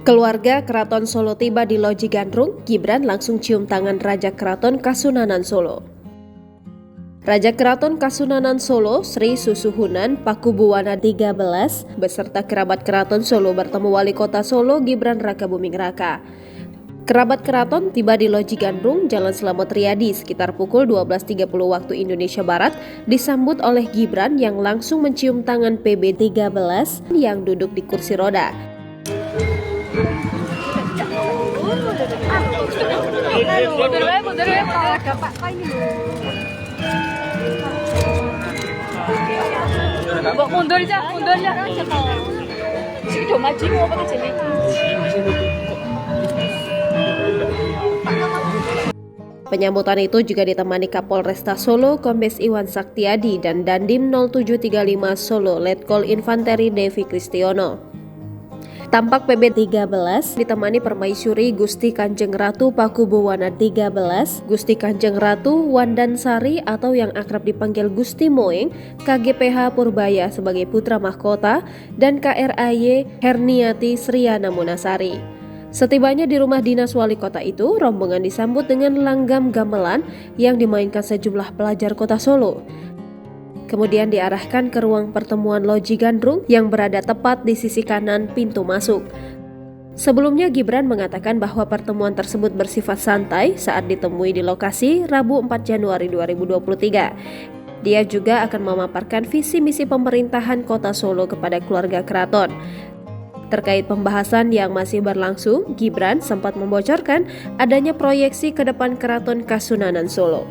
Keluarga Keraton Solo tiba di Loji Gandrung, Gibran langsung cium tangan Raja Keraton Kasunanan Solo. Raja Keraton Kasunanan Solo, Sri Susuhunan Pakubuwana XIII, beserta kerabat Keraton Solo bertemu Wali Kota Solo Gibran Rakabuming Raka. Kerabat keraton tiba di Loji Gandrung, Jalan Slamet Riyadi sekitar pukul 12.30 waktu Indonesia Barat, disambut oleh Gibran yang langsung mencium tangan PB 13 yang duduk di kursi roda. mundur aja. Sini maju mau pakai sini. Penyambutan itu juga ditemani Kapolresta Solo Kombes Iwan Saktiadi dan Dandim 0735 Solo Letkol Infanteri Devi Kristiono. Tampak PB 13 ditemani Permaisuri Gusti Kanjeng Ratu Pakubuwana XIII, Gusti Kanjeng Ratu Wandansari atau yang akrab dipanggil Gusti Moeng, KGPH Purbaya sebagai putra mahkota, dan KRAY Herniati Sriana Munasari. Setibanya di rumah dinas wali kota itu, rombongan disambut dengan langgam gamelan yang dimainkan sejumlah pelajar kota Solo. Kemudian diarahkan ke ruang pertemuan Loji Gandrung yang berada tepat di sisi kanan pintu masuk. Sebelumnya Gibran mengatakan bahwa pertemuan tersebut bersifat santai saat ditemui di lokasi Rabu 4 Januari 2023. Dia juga akan memaparkan visi misi pemerintahan kota Solo kepada keluarga keraton. Terkait pembahasan yang masih berlangsung, Gibran sempat membocorkan adanya proyeksi ke depan Keraton Kasunanan Solo.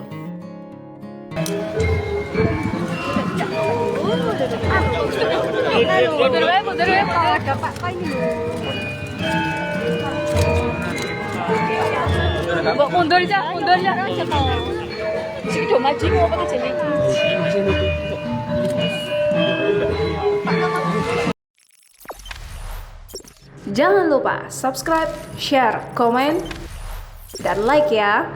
Mundur aja. Sini maju mau pakai sini. Jangan lupa subscribe, share, komen, dan like ya.